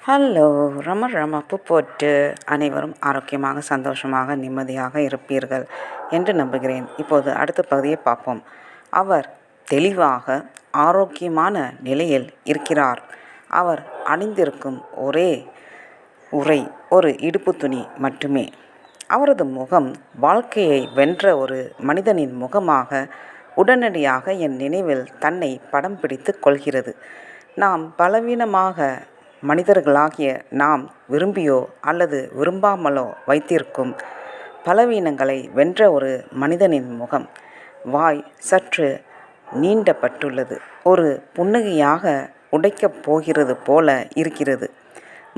Hello! உப்பு போட்டு அனைவரும் ஆரோக்கியமாக, சந்தோஷமாக, நிம்மதியாக இருப்பீர்கள் என்று நம்புகிறேன். இப்போது அடுத்த பகுதியை பார்ப்போம். அவர் தெளிவாக, ஆரோக்கியமான நிலையில் இருக்கிறார். அவர் அணிந்திருக்கும் ஒரே உறை ஒரு இடுப்பு துணி மட்டுமே. அவரது முகம் வாழ்க்கையை வென்ற ஒரு மனிதனின் முகமாக உடனடியாக என் நினைவில் தன்னை படம் பிடித்துக் கொள்கிறது. நாம் பலவீனமாக மனிதர்களாகிய நாம் விரும்பியோ அல்லது விரும்பாமலோ வைத்திருக்கும் பலவீனங்களை வென்ற ஒரு மனிதனின் முகம். வாய் சற்று நீண்டப்பட்டுள்ளது. ஒரு புன்னகையாக உடைக்கப் போகிறது போல இருக்கிறது.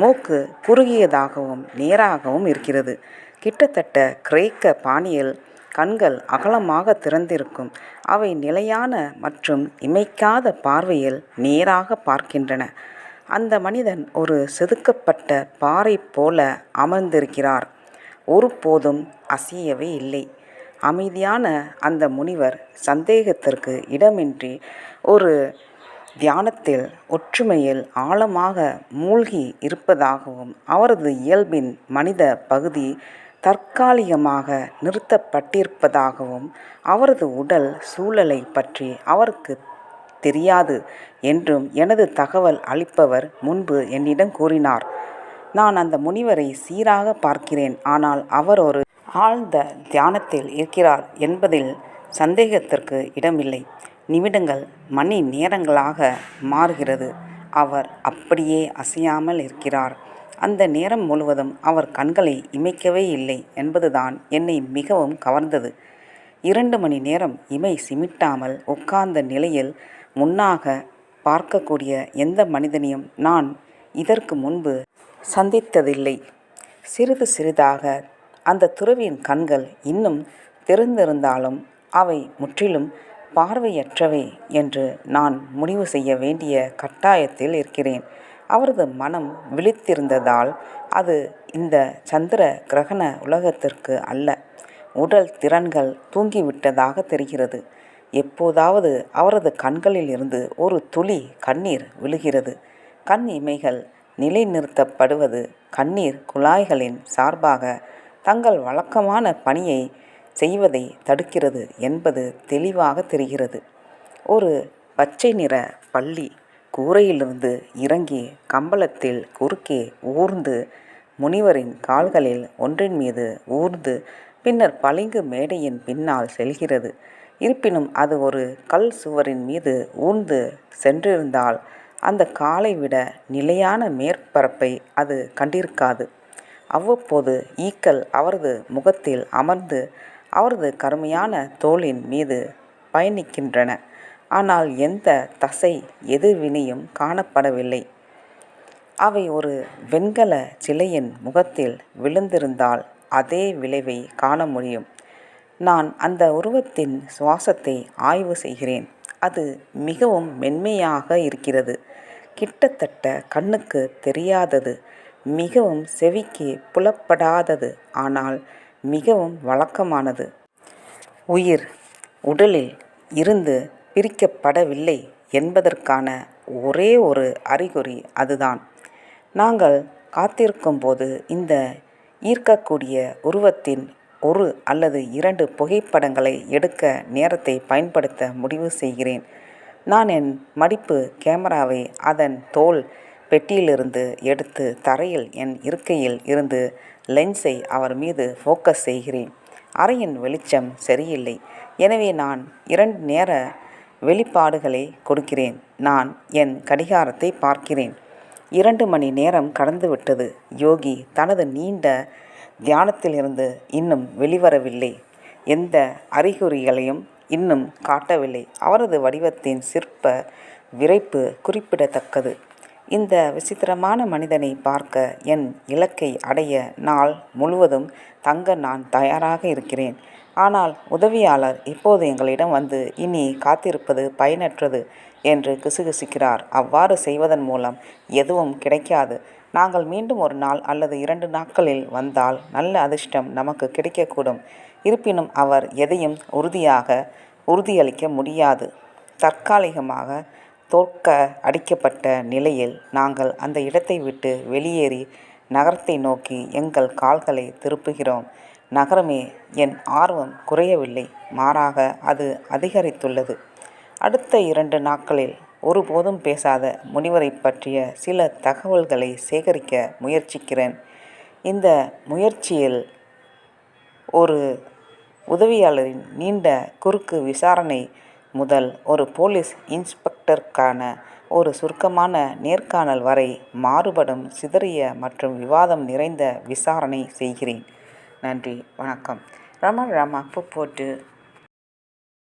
மூக்கு குறுகியதாகவும் நேராகவும் இருக்கிறது. கிட்டத்தட்ட கிரேக்க பாணியில் கண்கள் அகலமாக திறந்திருக்கும். அவை நிலையான மற்றும் இமைக்காத பார்வையில் நேராக பார்க்கின்றன. அந்த மனிதன் ஒரு செதுக்கப்பட்ட பாறை போல அமர்ந்திருக்கிறார். ஒருபோதும் அசையவே இல்லை. அமைதியான அந்த முனிவர் சந்தேகத்திற்கு இடமின்றி ஒரு தியானத்தில், ஒற்றுமையில் ஆழமாக மூழ்கி இருப்பதாகவும், அவரது இயல்பின் மனித பகுதி தற்காலிகமாக நிறுத்தப்பட்டிருப்பதாகவும், அவரது உடல் சூழலை பற்றி அவருக்கு தெரியாது என்றும் எனது தகவல் அளிப்பவர் முன்பு என்னிடம் கூறினார். நான் அந்த முனிவரை சீராக பார்க்கிறேன், ஆனால் அவர் ஒரு ஆழ்ந்த தியானத்தில் இருக்கிறார் என்பதில் சந்தேகத்திற்கு இடமில்லை. நிமிடங்கள் மணி நேரங்களாக மாறுகிறது. அவர் அப்படியே அசையாமல் இருக்கிறார். அந்த நேரம் முழுவதும் அவர் கண்களை இமைக்கவே இல்லை என்பதுதான் என்னை மிகவும் கவர்ந்தது. 2 மணி நேரம் இமை சிமிட்டாமல் உட்கார்ந்த நிலையில் முன்னாக பார்க்கக்கூடிய எந்த மனிதனையும் நான் இதற்கு முன்பு சந்தித்ததில்லை. சிறிது சிறிதாக அந்த துறவியின் கண்கள் இன்னும் திறந்திருந்தாலும் அவை முற்றிலும் பார்வையற்றவை என்று நான் முடிவு செய்ய வேண்டிய கட்டாயத்தில் இருக்கிறேன். அவரது மனம் விழித்திருந்ததால் அது இந்த சந்திர கிரகண உலகத்திற்கு அல்ல. உடல் திறன்கள் தூங்கிவிட்டதாக தெரிகிறது. எப்போதாவது அவரது கண்களில் இருந்து ஒரு துளி கண்ணீர் விழுகிறது. கண் இமைகள் நிலைநிறுத்தப்படுவது கண்ணீர் குழாய்களின் சார்பாக தங்கள் வழக்கமான பணியை செய்வதை தடுக்கிறது என்பது தெளிவாக தெரிகிறது. ஒரு பச்சை நிற பள்ளி கூரையிலிருந்து இறங்கி கம்பளத்தில் குறுக்கே ஊர்ந்து முனிவரின் கால்களில் ஒன்றின் மீது ஊர்ந்து பின்னர் பளிங்கு மேடையின் பின்னால் செல்கிறது. இருப்பினும் அது ஒரு கல் சுவரின் மீது ஊர்ந்து சென்றிருந்தால் அந்த காலை விட நிலையான மேற்பரப்பை அது கண்டிருக்காது. அவ்வப்போது ஈக்கள் அவரது முகத்தில் அமர்ந்து அவரது கருமையான தோளின் மீது பயணிக்கின்றன. ஆனால் எந்த தசை எதிர்வினையும் காணப்படவில்லை. அவை ஒரு வெண்கல சிலையின் முகத்தில் விழுந்திருந்தால் அதே விளைவை காண முடியும். நான் அந்த உருவத்தின் சுவாசத்தை ஆய்வு செய்கிறேன். அது மிகவும் மென்மையாக இருக்கிறது. கிட்டத்தட்ட கண்ணுக்கு தெரியாதது. மிகவும் செவிக்கு புலப்படாதது. ஆனால் மிகவும் வழக்கமானது. உயிர் உடலில் இருந்து பிரிக்கப்படவில்லை என்பதற்கான ஒரே ஒரு அறிகுறி அதுதான். நாங்கள் காத்திருக்கும்போது இந்த ஈர்க்கக்கூடிய உருவத்தின் 1 அல்லது 2 புகைப்படங்களை எடுக்க நேரத்தை பயன்படுத்த முடிவு செய்கிறேன். நான் என் மடிப்பு கேமராவை அதன் தோல் பெட்டியிலிருந்து எடுத்து தரையில் என் இருக்கையில் இருந்து லென்ஸை அவர் மீது ஃபோக்கஸ் செய்கிறேன். அறையின் வெளிச்சம் சரியில்லை. எனவே நான் 2 நேர வெளிப்பாடுகளை கொடுக்கிறேன். நான் என் கடிகாரத்தை பார்க்கிறேன். 2 மணி நேரம் கடந்துவிட்டது. யோகி தனது நீண்ட தியானத்திலிருந்து இன்னும் வெளிவரவில்லை. எந்த அறிகுறிகளையும் இன்னும் காட்டவில்லை. அவரது வடிவத்தின் சிற்ப விறைப்பு குறிப்பிடத்தக்கது. இந்த விசித்திரமான மனிதனை பார்க்க என் இலக்கை அடைய நாள் முழுவதும் தங்க நான் தயாராக இருக்கிறேன். ஆனால் உதவியாளர் இப்போது எங்களிடம் வந்து இனி காத்திருப்பது பயனற்றது என்று கிசுகிசுக்கிறார். அவ்வாறு செய்வதன் மூலம் எதுவும் கிடைக்காது. நாங்கள் மீண்டும் ஒரு நாள் அல்லது 2 நாட்களில் வந்தால் நல்ல அதிர்ஷ்டம் நமக்கு கிடைக்கக்கூடும். இருப்பினும் அவர் எதையும் உறுதியளிக்க முடியாது. தற்காலிகமாக தோற்க அடிக்கப்பட்ட நிலையில் நாங்கள் அந்த இடத்தை விட்டு வெளியேறி நகரத்தை நோக்கி எங்கள் கால்களை திருப்புகிறோம். நகரமே, என் ஆர்வம் குறையவில்லை, மாறாக அது அதிகரித்துள்ளது. அடுத்த 2 நாட்களில் ஒருபோதும் பேசாத முனிவரைப் பற்றிய சில தகவல்களை சேகரிக்க முயற்சிக்கிறேன். இந்த முயற்சியில் ஒரு உதவியாளரின் நீண்ட குறுக்கு விசாரணை முதல் ஒரு போலீஸ் இன்ஸ்பெக்டருக்கான ஒரு சுருக்கமான நேர்காணல் வரை மாறுபடும், சிதறிய மற்றும் விவாதம் நிறைந்த விசாரணை செய்கிறேன். நன்றி, வணக்கம். ரம ரம புப்போட்டு